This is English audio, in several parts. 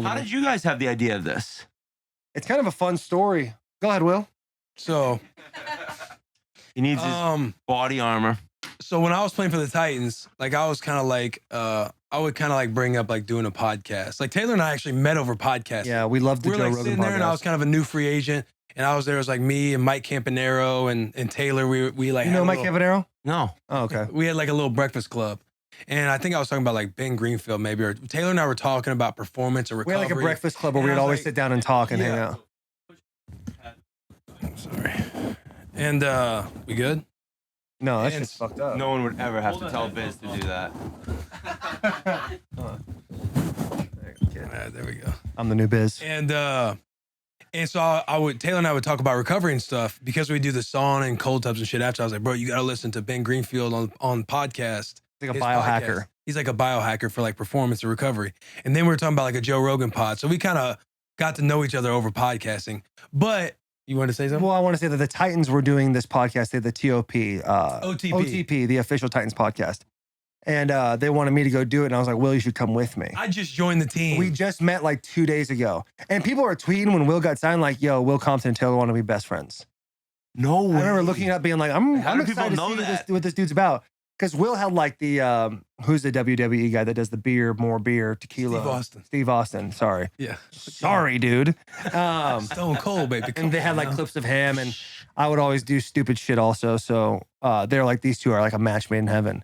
totally. How did you guys have the idea of this? It's kind of a fun story. Go ahead, Will. So He needs his body armor. So when I was playing for the Titans, like I was kind of like, I would kind of like bring up like doing a podcast. Like Taylor and I actually met over podcast. Yeah, we loved the we were Joe like Rogan sitting there, podcast. and I was kind of a new free agent, and I was there. It was like me and Mike Campanaro and Taylor. We like You know Mike Campanaro? No. Oh, okay. We had like a little breakfast club, and I think I was talking about like Ben Greenfield maybe, or Taylor and I were talking about performance or We recovery. had like a breakfast club where And we'd I was always like- sit down and talk and hang Yeah. out. I'm sorry. And we good? No, that's And just fucked up. No one would ever have to tell Biz to do that. There we go. I'm the new Biz. And so I would Taylor and I would talk about recovery and stuff because we do the sauna and cold tubs and shit after. I was like, bro, you gotta listen to Ben Greenfield on podcast. Like a His biohacker. podcast. He's like a biohacker for like performance and recovery. And then we were talking about like a Joe Rogan pod. So we kind of got to know each other over podcasting. But you want to say something? Well, I want to say that the Titans were doing this podcast. They had the TOP, OTP, the official Titans podcast. And they wanted me to go do it. And I was like, Will, you should come with me. I just joined the team. We just met like 2 days ago. And people were tweeting when Will got signed, like, yo, Will Compton and Taylor want to be best friends. No way. I remember looking it up being like, I'm How do people excited to know see that? what this dude's about. Because Will had like the, who's the WWE guy that does the beer, more beer, tequila? Steve Austin. Steve Austin, sorry. Yeah. Sorry, dude. Stone Cold, baby. And they had like clips of him, and I would always do stupid shit also. So they're like, these two are like a match made in heaven.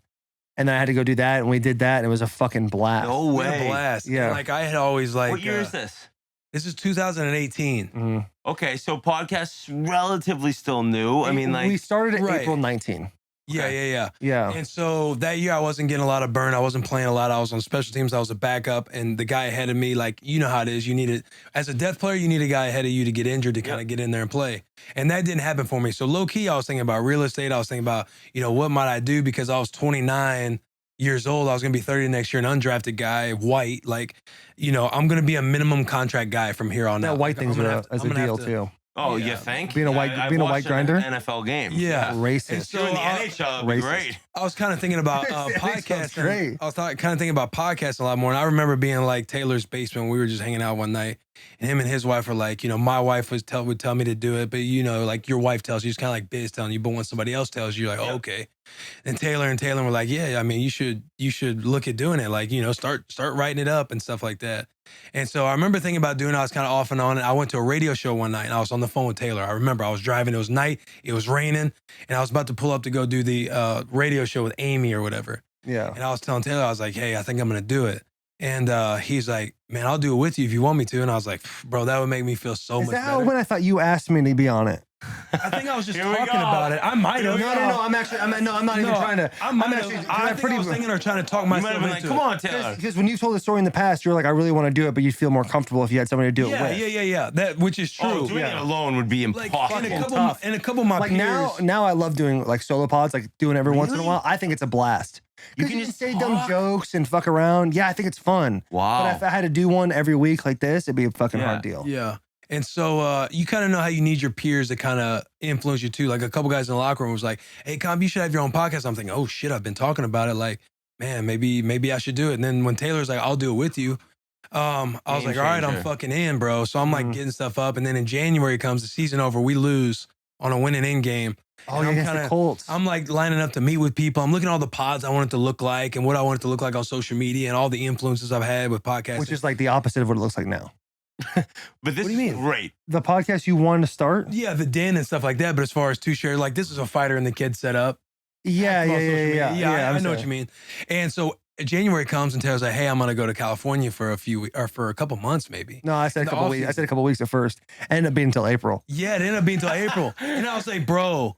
And then I had to go do that, and we did that, and it was a fucking blast. No We had a way. blast. Yeah. And, like I had always like. What year is this? This is 2018. Mhm. Okay, so podcast's relatively still new. I mean, like, we started at Right. April 19. Yeah, yeah. Yeah. And so that year I wasn't getting a lot of burn. I wasn't playing a lot. I was on special teams. I was a backup. And the guy ahead of me, like, you know how it is. You need it as a death player, you need a guy ahead of you to get injured to kind of get in there and play. And that didn't happen for me. So low key, I was thinking about real estate. I was thinking about, what might I do? Because I was 29 years old. I was going to be 30 next year, an undrafted guy, white. Like, I'm going to be a minimum contract guy from here on That out. white Like, things I'm are gonna have as I'm a gonna have deal to- too. oh, Yeah. you think? Being a white- I being a white watched an grinder? NFL game. Yeah. And Racist. so Doing the I- NHL would be Racist. great. I was kind of thinking about That sounds podcasting. great. I was kind of thinking about podcasting a lot more. And I remember being like Taylor's basement. We were just hanging out one night, and him and his wife were like, my wife would tell me to do it, but like your wife tells you, it's kind of like Biz telling you. But when somebody else tells you, you're like, oh, okay. And Taylor were like, yeah, I mean, you should look at doing it. Like, start writing it up and stuff like that. And so I remember thinking about doing it. I was kind of off and on. And I went to a radio show one night, and I was on the phone with Taylor. I remember I was driving. It was night. It was raining. And I was about to pull up to go do the radio show with Amy or whatever. Yeah. And I was telling Taylor, I was like, hey, I think I'm going to do it. And he's like, man, I'll do it with you if you want me to. And I was like, bro, that would make me feel so Is much that how better. when I thought you asked me to be on it? I think I was just Here we talking go. about it. I might have. No. I'm not even trying to. I might actually- have. I think I was thinking or trying to talk You might myself have been like, into come it. on, Taylor. Because when you told the story in the past, you're like, I really want to do it, but you'd feel more comfortable if you had somebody to do it with. Yeah. That which is true. Oh, doing it alone would be Like impossible. in a couple of my Like peers. now I love doing like solo pods, like doing every once in a Really? while. I think it's a blast. You Because can you can just say dumb talk? jokes and fuck around. Yeah, I think it's fun. Wow. But if I had to do one every week like this, it'd be a fucking Yeah. hard deal. Yeah. And so you kind of know how you need your peers to kind of influence you too. Like a couple guys in the locker room was like, hey, Comp, you should have your own podcast. I'm thinking, oh shit, I've been talking about it. Like, man, maybe I should do it. And then when Taylor's like, I'll do it with you. I was Game like, all right, I'm changer. fucking in, bro. So I'm like getting stuff up. And then in January comes the season over. We lose on a winning in game. Oh, And yeah, I'm against the kinda- Colts. I'm like lining up to meet with people. I'm looking at all the pods I want it to look like and what I want it to look like on social media and all the influences I've had with podcasting. Which is like the opposite of what it looks like now. But this What do you is mean? great. The podcast you wanted to start? yeah, the den and stuff like that. But as far as two share, like this is a fighter and the kid set up. Yeah, Active on social media. yeah. I know what you mean. And so January comes and tells like, hey, I'm gonna go to California for a couple months maybe. No, I said a The couple weeks. I off-season. said a couple weeks at first. Ended up being until April. Yeah, it ended up being until April. And I was like, bro,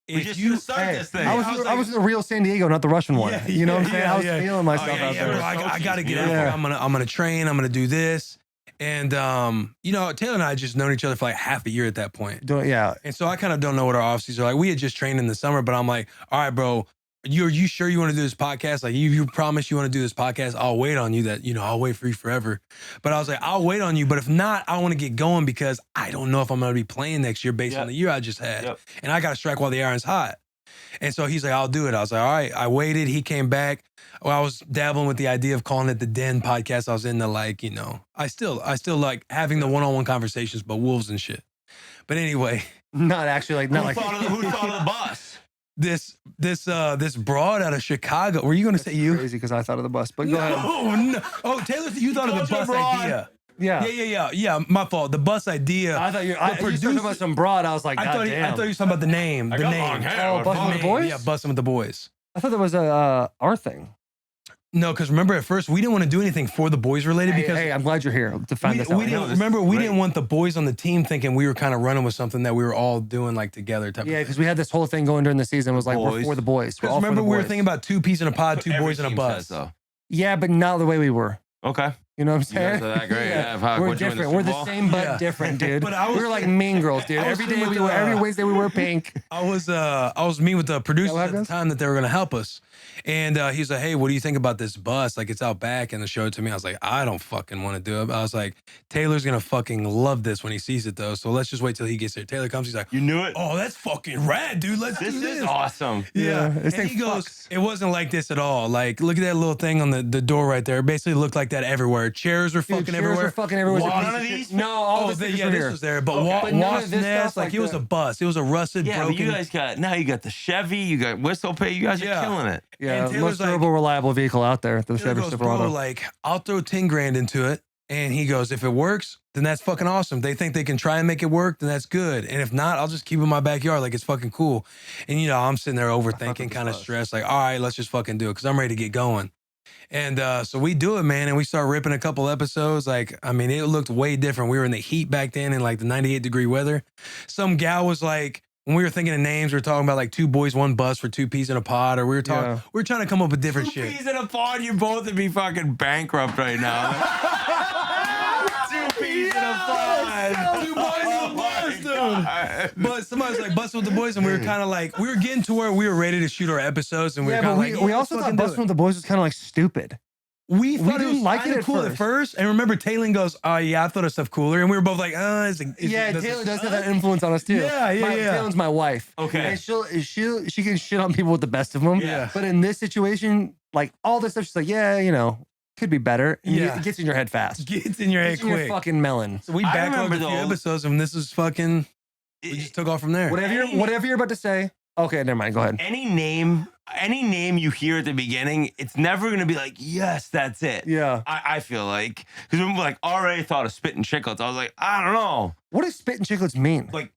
We if just you started Hey, this thing. I was in the real San Diego, not the Russian one. Yeah, you know what I'm saying? yeah, I was yeah. feeling myself yeah, out yeah, there. bro, I gotta get out Yeah. there. I'm gonna train. I'm gonna do this. And Taylor and I had just known each other for like half a year at that point. Yeah. And so I kind of don't know what our off seasons are like. We had just trained in the summer, but I'm like, all right, bro, are you sure you want to do this podcast? Like you promise you want to do this podcast? I'll wait on you I'll wait for you forever. But I was like, I'll wait on you. But if not, I want to get going because I don't know if I'm going to be playing next year based on the year I just had. Yep. And I got to strike while the iron's hot. And so he's like, I'll do it. I was like, all right. I waited. He came back. Well, I was dabbling with the idea of calling it the Den podcast. I was into like, you know, I still like having the one-on-one conversations, but wolves and shit. But anyway, Not actually like, not like. Who thought of the bus? This broad out of Chicago. Were you going to say you? Crazy because I thought of the bus, but go ahead. No. Oh, Taylor, you thought of the bus idea. Yeah. My fault. The bus idea. I thought you were talking about some broad. I was like, I thought you were talking about the name. The name. Oh, Bussin' With The Boys? Yeah, Bussin' With The Boys. I thought that was our thing. No, because remember at first we didn't want to do anything for the boys related because Hey, I'm glad you're here to find this out. we didn't want the boys on the team thinking we were kind of running with something that we were all doing like together. Yeah, because we had this whole thing going during the season. It was like, we're for the boys. Because remember we were thinking about 2 peas in a pod, 2 boys in a bus. Yeah, but not the way we were. Okay. You know what I'm You saying? guys are that great. Yeah. We're different. We're the same but different, dude. But we were like mean girls, dude. Every Wednesday we wore pink. I was meeting with the producers at the time that they were gonna help us. And he's like, hey, what do you think about this bus? Like it's out back, and they showed it to me. I was like, I don't fucking want to do it. I was like, Taylor's gonna fucking love this when he sees it though. So let's just wait till he gets there. Taylor comes, he's like, you knew it? Oh, that's fucking rad, dude. Let's do this. This is awesome. Yeah. This And thing he goes, fucks. it wasn't like this at all. Like, look at that little thing on the door right there. It basically looked like that everywhere. Chairs were fucking everywhere. Chairs were fucking everywhere. None of these? No, all this this here. was there. But But none of wasp this nest, stuff like it was a bus. It was a rusted, Yeah, broken. but you guys you got the Chevy, you got Whistle Pay, you guys are killing it. Yeah, And Taylor's most durable, reliable vehicle out there. The Taylor Chevy goes, Silverado. bro, like, I'll throw 10 grand into it. And he goes, if it works, then that's fucking awesome. They think they can try and make it work, then that's good. And if not, I'll just keep it in my backyard. Like, it's fucking cool. And, you know, I'm sitting there overthinking, kind of stressed. Like, all right, let's just fucking do it because I'm ready to get going. And so we do it, man. And we start ripping a couple episodes. Like, I mean, it looked way different. We were in the heat back then in like the 98-degree weather. Some gal was like, when we were thinking of names, we were talking about like 2 boys, 1 bus for 2 peas in a pod, or we were talking, we were trying to come up with different 2 shit. peas in a pod, you both would be fucking bankrupt right now. 2 peas in a pod. 2 boys in a bus, dude. But somebody was like, Bussin' With The Boys, and we were kind of like, we were getting to where we were ready to shoot our episodes, and we were kind of like, we also thought Bussin' With The Boys was kind of like stupid. We thought it was didn't like it kinda at cool at first. And remember, Taylor goes, oh, yeah, I thought of stuff cooler. And we were both like, Taylor does have that influence on us too. Yeah. Taylor's my wife. Okay. And she can shit on people with the best of them. Yeah. But in this situation, like all this stuff, she's like, yeah, you know, could be better. And it gets in your head fast. Gets in your head Gets in your quick. fucking melon. So we I backlogged remember a few those. episodes, and this is fucking, we just took off from there. Whatever you're about to say. Okay, never mind. Go ahead. Any name you hear at the beginning, it's never gonna be like, yes, that's it. Yeah. I feel like, because I'm like already thought of spitting chicklets. I was like, I don't know, What does spit and chicklets mean? like,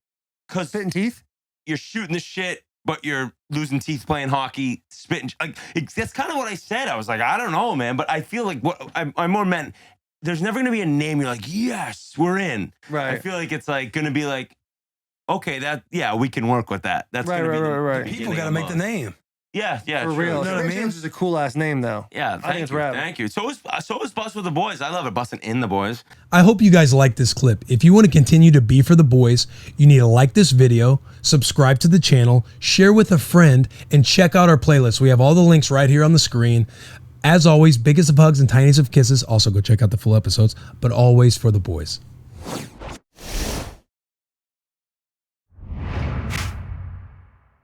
because Spit and teeth? you're shooting the shit, but you're losing teeth playing hockey. Spitting, like, that's kind of what I said. I was like, I don't know, man, but I feel like what I more meant. There's never gonna be a name you're like, yes, we're in. Right. I feel like it's like gonna be like, okay, we can work with that. That's Right, gonna be right. the People beginning got to of make the month. name. Yeah, For true. real. You know what I mean? It's a cool ass name though. Yeah, I think it's rad. Thank you. So is Bussin' With The Boys. I love it. Bussin' in the Boys. I hope you guys like this clip. If you want to continue to be for the boys, you need to like this video, subscribe to the channel, share with a friend, and check out our playlist. We have all the links right here on the screen. As always, biggest of hugs and tiniest of kisses. Also, go check out the full episodes, but always for the boys.